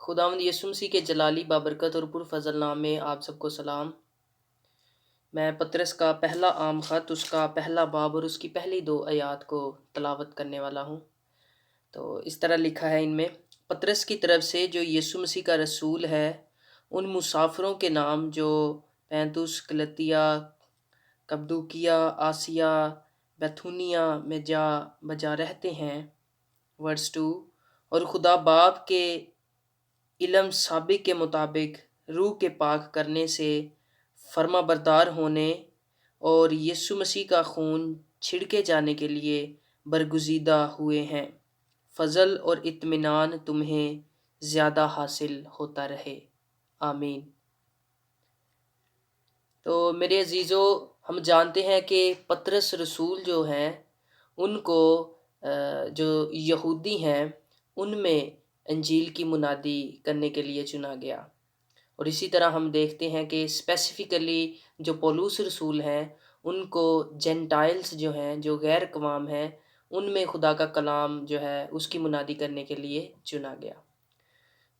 خداوند یسوع مسیح کے جلالی بابرکت اور پرفضل نام میں آپ سب کو سلام۔ میں پطرس کا پہلا عام خط اس کا پہلا باب اور اس کی پہلی 2 آیات کو تلاوت کرنے والا ہوں۔ تو اس طرح لکھا ہے ان میں، پطرس کی طرف سے جو یسوع مسیح کا رسول ہے، ان مسافروں کے نام جو پینتوس، گلتیا، کپدوکیا، آسیا، بیتھونیا میں جا بجا رہتے ہیں۔ ورس 2، اور خدا باپ کے علم سابق کے مطابق روح کے پاک کرنے سے فرما بردار ہونے اور یسوع مسیح کا خون چھڑکے جانے کے لیے برگزیدہ ہوئے ہیں۔ فضل اور اطمینان تمہیں زیادہ حاصل ہوتا رہے، آمین۔ تو میرے عزیزو، ہم جانتے ہیں کہ پطرس رسول جو ہیں ان کو جو یہودی ہیں ان میں انجیل کی منادی کرنے کے لیے چنا گیا، اور اسی طرح ہم دیکھتے ہیں کہ اسپیسیفکلی جو پولوس رسول ہیں ان کو جینٹائلز جو ہیں، جو غیر اقوام ہیں، ان میں خدا کا کلام جو ہے اس کی منادی کرنے کے لیے چنا گیا۔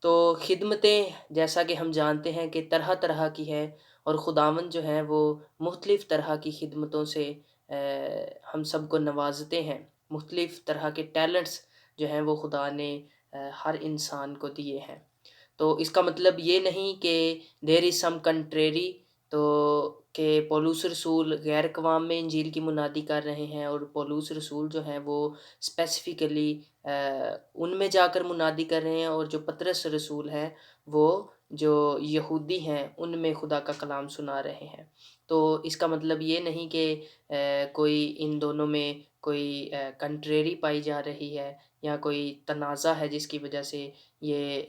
تو خدمتیں جیسا کہ ہم جانتے ہیں کہ طرح طرح کی ہے، اور خداوند جو ہیں وہ مختلف طرح کی خدمتوں سے ہم سب کو نوازتے ہیں۔ مختلف طرح کے ٹیلنٹس جو ہیں وہ خدا نے ہر انسان کو دیے ہیں۔ تو اس کا مطلب یہ نہیں کہ دیر از سم کنٹریری، تو کہ پولوس رسول غیر اقوام میں انجیل کی منادی کر رہے ہیں اور پولوس رسول جو ہیں وہ اسپیسیفکلی ان میں جا کر منادی کر رہے ہیں، اور جو پطرس رسول ہیں وہ جو یہودی ہیں ان میں خدا کا کلام سنا رہے ہیں۔ تو اس کا مطلب یہ نہیں کہ کوئی ان دونوں میں کوئی کنٹریری پائی جا رہی ہے یا کوئی تنازع ہے جس کی وجہ سے یہ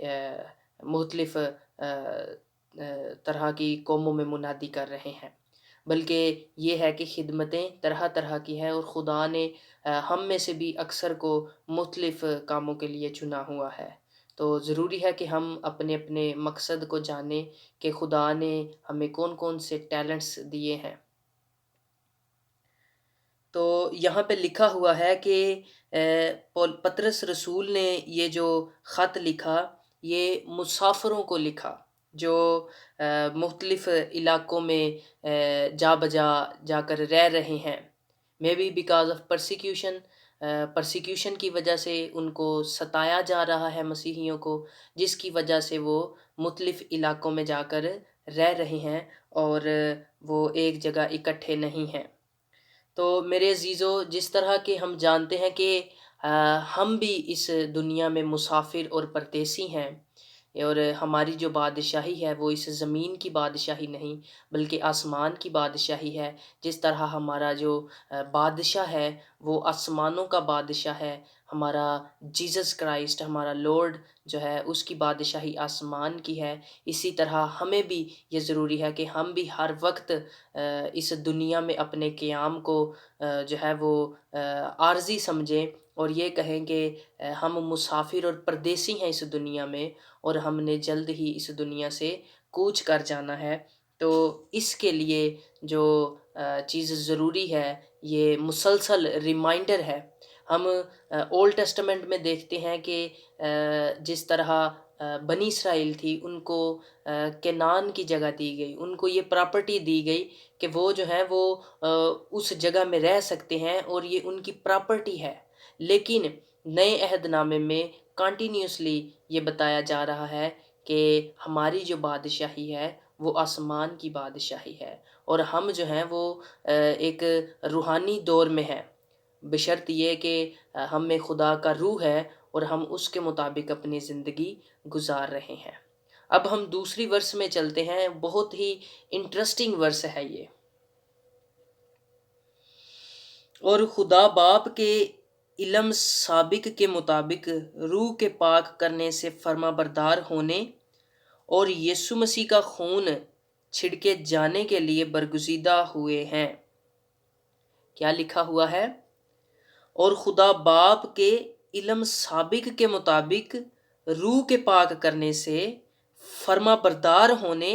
مختلف طرح کی قوموں میں منادی کر رہے ہیں، بلکہ یہ ہے کہ خدمتیں طرح طرح کی ہیں، اور خدا نے ہم میں سے بھی اکثر کو مختلف کاموں کے لیے چنا ہوا ہے۔ تو ضروری ہے کہ ہم اپنے اپنے مقصد کو جانیں کہ خدا نے ہمیں کون کون سے ٹیلنٹس دیے ہیں۔ تو یہاں پہ لکھا ہوا ہے کہ پطرس رسول نے یہ جو خط لکھا یہ مسافروں کو لکھا جو مختلف علاقوں میں جا بجا جا کر رہ رہے ہیں۔ May be because of persecution کی وجہ سے ان کو ستایا جا رہا ہے مسیحیوں کو، جس کی وجہ سے وہ مختلف علاقوں میں جا کر رہ رہے ہیں اور وہ ایک جگہ اکٹھے نہیں ہیں۔ تو میرے عزیزو، جس طرح کہ ہم جانتے ہیں کہ ہم بھی اس دنیا میں مسافر اور پردیسی ہیں، اور ہماری جو بادشاہی ہے وہ اس زمین کی بادشاہی نہیں بلکہ آسمان کی بادشاہی ہے۔ جس طرح ہمارا جو بادشاہ ہے وہ آسمانوں کا بادشاہ ہے، ہمارا جیزس کرائسٹ، ہمارا لارڈ جو ہے اس کی بادشاہی آسمان کی ہے، اسی طرح ہمیں بھی یہ ضروری ہے کہ ہم بھی ہر وقت اس دنیا میں اپنے قیام کو جو ہے وہ عارضی سمجھیں، اور یہ کہیں کہ ہم مسافر اور پردیسی ہیں اس دنیا میں، اور ہم نے جلد ہی اس دنیا سے کوچ کر جانا ہے۔ تو اس کے لیے جو چیز ضروری ہے یہ مسلسل ریمائنڈر ہے۔ ہم اولڈ ٹیسٹمنٹ میں دیکھتے ہیں کہ جس طرح بنی اسرائیل تھی ان کو کنعان کی جگہ دی گئی، ان کو یہ پراپرٹی دی گئی کہ وہ جو ہے وہ اس جگہ میں رہ سکتے ہیں اور یہ ان کی پراپرٹی ہے۔ لیکن نئے عہد نامے میں کنٹینیوسلی یہ بتایا جا رہا ہے کہ ہماری جو بادشاہی ہے وہ آسمان کی بادشاہی ہے، اور ہم جو ہیں وہ ایک روحانی دور میں ہیں، بشرط یہ کہ ہم میں خدا کا روح ہے اور ہم اس کے مطابق اپنی زندگی گزار رہے ہیں۔ اب ہم دوسری ورس میں چلتے ہیں، بہت ہی انٹرسٹنگ ورس ہے یہ۔ اور خدا باپ کے علم سابق کے مطابق روح کے پاک کرنے سے فرما بردار ہونے اور یسوع مسیح کا خون چھڑکے جانے کے لیے برگزیدہ ہوئے ہیں۔ کیا لکھا ہوا ہے؟ اور خدا باپ کے علم سابق کے مطابق روح کے پاک کرنے سے فرما بردار ہونے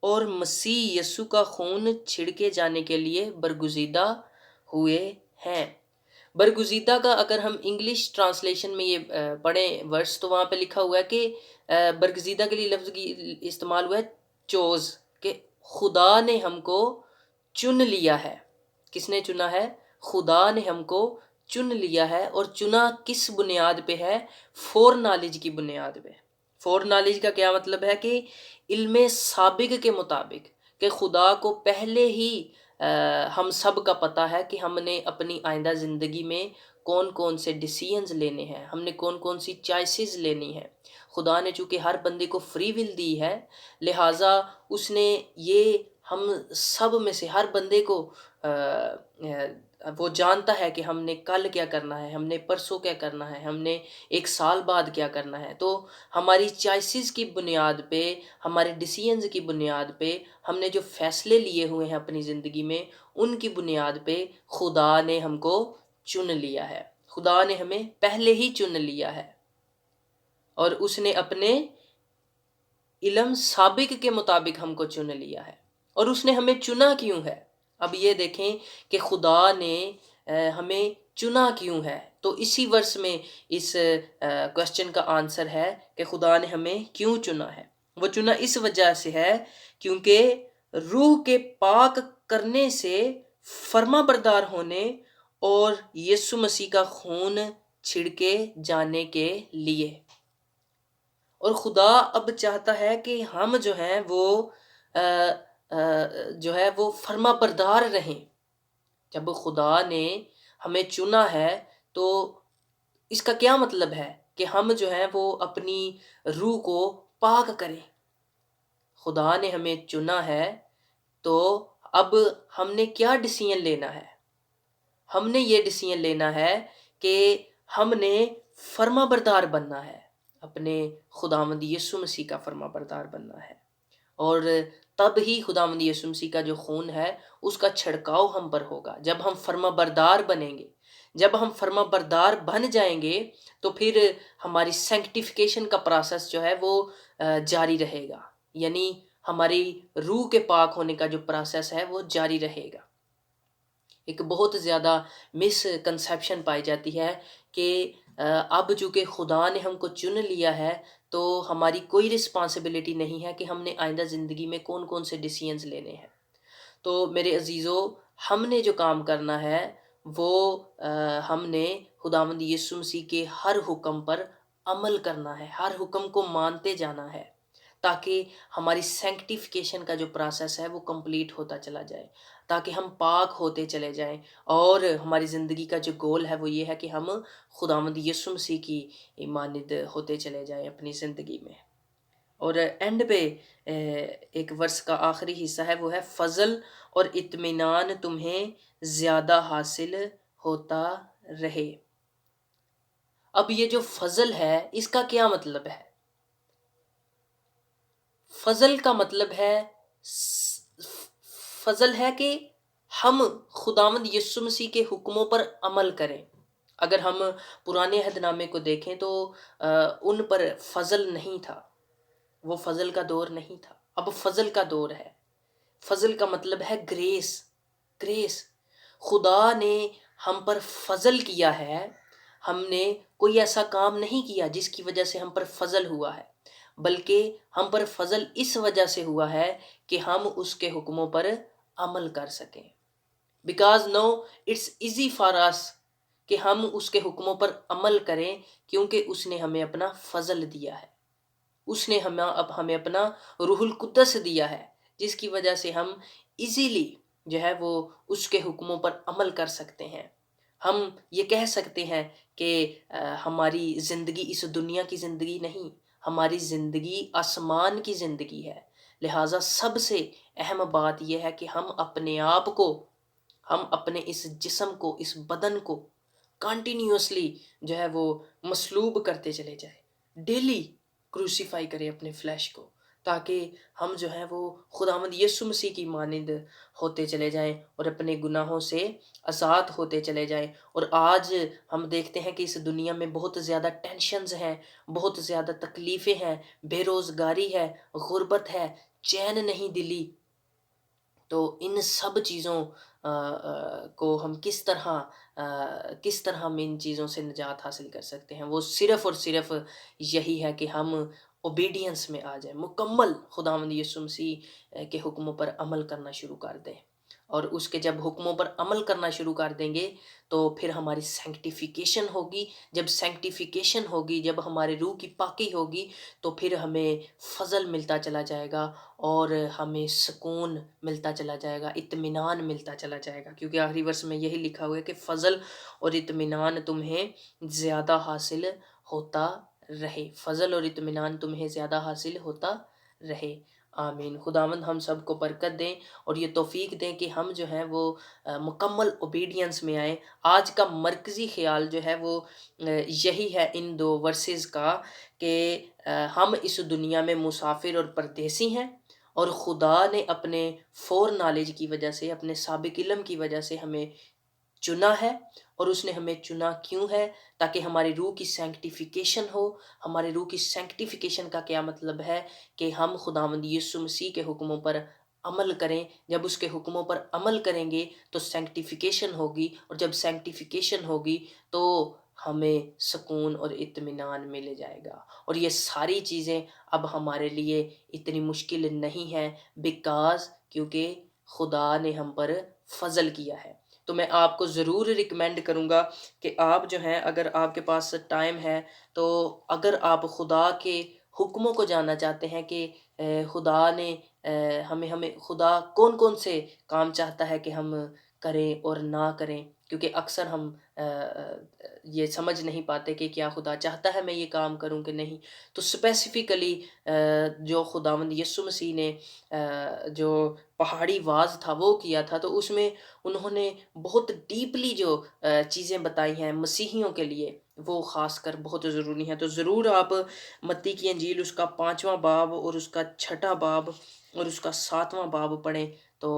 اور مسیح یسوع کا خون چھڑکے جانے کے لیے برگزیدہ ہوئے ہیں۔ برگزیدہ کا اگر ہم انگلش ٹرانسلیشن میں یہ پڑھیں ورس، تو وہاں پہ لکھا ہوا ہے کہ برگزیدہ کے لیے لفظ کی استعمال ہوا ہے چوز، کہ خدا نے ہم کو چن لیا ہے۔ کس نے چنا ہے؟ خدا نے ہم کو چن لیا ہے، اور چنا کس بنیاد پہ ہے؟ فور نالج کی بنیاد پہ۔ فور نالج کا کیا مطلب ہے؟ کہ علم سابق کے مطابق، کہ خدا کو پہلے ہی ہم سب کا پتہ ہے کہ ہم نے اپنی آئندہ زندگی میں کون کون سے ڈیسیژنز لینے ہیں، ہم نے کون کون سی چوائسیز لینی ہیں۔ خدا نے چونکہ ہر بندے کو فری ول دی ہے، لہٰذا اس نے یہ ہم سب میں سے ہر بندے کو وہ جانتا ہے کہ ہم نے کل کیا کرنا ہے، ہم نے پرسوں کیا کرنا ہے، ہم نے ایک سال بعد کیا کرنا ہے۔ تو ہماری چوائسیز کی بنیاد پہ، ہمارے ڈیسیژنز کی بنیاد پہ، ہم نے جو فیصلے لیے ہوئے ہیں اپنی زندگی میں، ان کی بنیاد پہ خدا نے ہم کو چن لیا ہے۔ خدا نے ہمیں پہلے ہی چن لیا ہے، اور اس نے اپنے علم سابق کے مطابق ہم کو چن لیا ہے۔ اور اس نے ہمیں چنا کیوں ہے؟ اب یہ دیکھیں کہ خدا نے ہمیں چنا کیوں ہے، تو اسی ورس میں اس کوشچن کا آنسر ہے کہ خدا نے ہمیں کیوں چنا ہے۔ وہ چنا اس وجہ سے ہے کیونکہ روح کے پاک کرنے سے، فرما بردار ہونے اور یسوع مسیح کا خون چھڑکے جانے کے لیے۔ اور خدا اب چاہتا ہے کہ ہم جو ہیں وہ فرما بردار رہیں۔ جب خدا نے ہمیں چنا ہے تو اس کا کیا مطلب ہے؟ کہ ہم جو ہیں وہ اپنی روح کو پاک کریں۔ خدا نے ہمیں چنا ہے تو اب ہم نے کیا ڈیسیژن لینا ہے؟ ہم نے یہ ڈیسیژن لینا ہے کہ ہم نے فرما بردار بننا ہے، اپنے خداوند یسوع مسیح کا فرما بردار بننا ہے، اور تب ہی خداوند یسوع مسیح کا جو خون ہے اس کا چھڑکاؤ ہم پر ہوگا۔ جب ہم فرما بردار بنیں گے، جب ہم فرما بردار بن جائیں گے، تو پھر ہماری سینکٹیفیکیشن کا پروسیس جو ہے وہ جاری رہے گا، یعنی ہماری روح کے پاک ہونے کا جو پروسیس ہے وہ جاری رہے گا۔ ایک بہت زیادہ مس کنسیپشن پائی جاتی ہے کہ اب چونکہ خدا نے ہم کو چن لیا ہے تو ہماری کوئی رسپانسبلٹی نہیں ہے کہ ہم نے آئندہ زندگی میں کون کون سے ڈیسیژنز لینے ہیں۔ تو میرے عزیزو، ہم نے جو کام کرنا ہے وہ ہم نے خداوند یسوع مسیح کے ہر حکم پر عمل کرنا ہے، ہر حکم کو مانتے جانا ہے، تاکہ ہماری سینکٹیفیکیشن کا جو پروسیس ہے وہ کمپلیٹ ہوتا چلا جائے، تاکہ ہم پاک ہوتے چلے جائیں، اور ہماری زندگی کا جو گول ہے وہ یہ ہے کہ ہم خداوند یسوع مسیح کی مانند ہوتے چلے جائیں اپنی زندگی میں۔ اور اینڈ پہ ایک ورس کا آخری حصہ ہے، وہ ہے فضل اور اطمینان تمہیں زیادہ حاصل ہوتا رہے۔ اب یہ جو فضل ہے اس کا کیا مطلب ہے؟ فضل کا مطلب ہے، فضل ہے کہ ہم خداوند یسوع مسیح کے حکموں پر عمل کریں۔ اگر ہم پرانے عہد نامے کو دیکھیں تو ان پر فضل نہیں تھا، وہ فضل کا دور نہیں تھا، اب فضل کا دور ہے۔ فضل کا مطلب ہے گریس، گریس۔ خدا نے ہم پر فضل کیا ہے، ہم نے کوئی ایسا کام نہیں کیا جس کی وجہ سے ہم پر فضل ہوا ہے، بلکہ ہم پر فضل اس وجہ سے ہوا ہے کہ ہم اس کے حکموں پر عمل کر سکیں۔ Because no it's easy for us کہ ہم اس کے حکموں پر عمل کریں، کیونکہ اس نے ہمیں اپنا فضل دیا ہے، اس نے ہمیں اپنا روح القدس دیا ہے، جس کی وجہ سے ہم ایزیلی جو ہے وہ اس کے حکموں پر عمل کر سکتے ہیں۔ ہم یہ کہہ سکتے ہیں کہ ہماری زندگی اس دنیا کی زندگی نہیں، ہماری زندگی آسمان کی زندگی ہے۔ لہٰذا سب سے اہم بات یہ ہے کہ ہم اپنے آپ کو، ہم اپنے اس جسم کو، اس بدن کو کنٹینیوسلی جو ہے وہ مصلوب کرتے چلے جائیں، ڈیلی کروسیفائی کریں اپنے فلیش کو، تاکہ ہم جو ہیں وہ خداوند یسوع مسیح کی مانند ہوتے چلے جائیں اور اپنے گناہوں سے آزاد ہوتے چلے جائیں۔ اور آج ہم دیکھتے ہیں کہ اس دنیا میں بہت زیادہ ٹینشنز ہیں، بہت زیادہ تکلیفیں ہیں، بے روزگاری ہے، غربت ہے، چین نہیں دلی۔ تو ان سب چیزوں کو ہم کس طرح ہم ان چیزوں سے نجات حاصل کر سکتے ہیں، وہ صرف اور صرف یہی ہے کہ ہم اوبیڈینس میں آ جائیں، مکمل خداوند یسوع مسیح کے حکموں پر عمل کرنا شروع کر دیں، اور اس کے جب حکموں پر عمل کرنا شروع کر دیں گے تو پھر ہماری سینکٹیفیکیشن ہوگی، جب سینکٹیفیکیشن ہوگی، جب ہمارے روح کی پاکی ہوگی تو پھر ہمیں فضل ملتا چلا جائے گا، اور ہمیں سکون ملتا چلا جائے گا، اطمینان ملتا چلا جائے گا، کیونکہ آخری ورس میں یہی لکھا ہوا ہے کہ فضل اور اطمینان تمہیں زیادہ حاصل ہوتا رہے، فضل اور اطمینان تمہیں زیادہ حاصل ہوتا رہے۔ آمین۔ خداوند ہم سب کو برکت دیں اور یہ توفیق دیں کہ ہم جو ہیں وہ مکمل اوبیڈینس میں آئیں۔ آج کا مرکزی خیال جو ہے وہ یہی ہے ان دو ورسز کا، کہ ہم اس دنیا میں مسافر اور پردیسی ہیں، اور خدا نے اپنے فور نالج کی وجہ سے، اپنے سابق علم کی وجہ سے ہمیں چنا ہے، اور اس نے ہمیں چنا کیوں ہے؟ تاکہ ہماری روح کی سینکٹیفیکیشن ہو۔ ہماری روح کی سینکٹیفیکیشن کا کیا مطلب ہے؟ کہ ہم خداوند یسوع مسیح کے حکموں پر عمل کریں۔ جب اس کے حکموں پر عمل کریں گے تو سینکٹیفیکیشن ہوگی، اور جب سینکٹیفیکیشن ہوگی تو ہمیں سکون اور اطمینان مل جائے گا، اور یہ ساری چیزیں اب ہمارے لیے اتنی مشکل نہیں ہیں، کیونکہ خدا نے ہم پر فضل کیا ہے۔ تو میں آپ کو ضرور ریکمینڈ کروں گا کہ آپ جو ہیں، اگر آپ کے پاس ٹائم ہے تو اگر آپ خدا کے حکموں کو جاننا چاہتے ہیں کہ خدا نے ہمیں خدا کون کون سے کام چاہتا ہے کہ ہم کریں اور نہ کریں، کیونکہ اکثر ہم یہ سمجھ نہیں پاتے کہ کیا خدا چاہتا ہے میں یہ کام کروں کہ نہیں، تو اسپیسیفکلی جو خداوند یسوع مسیح نے جو پہاڑی واز تھا وہ کیا تھا، تو اس میں انہوں نے بہت ڈیپلی جو چیزیں بتائی ہیں مسیحیوں کے لیے، وہ خاص کر بہت ضروری ہیں۔ تو ضرور آپ متی کی انجیل اس کا 5واں باب اور اس کا 6واں باب اور اس کا 7واں باب پڑھیں، تو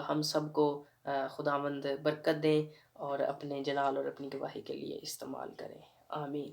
ہم سب کو خداوند برکت دیں اور اپنے جلال اور اپنی گواہی کے لیے استعمال کریں۔ آمین۔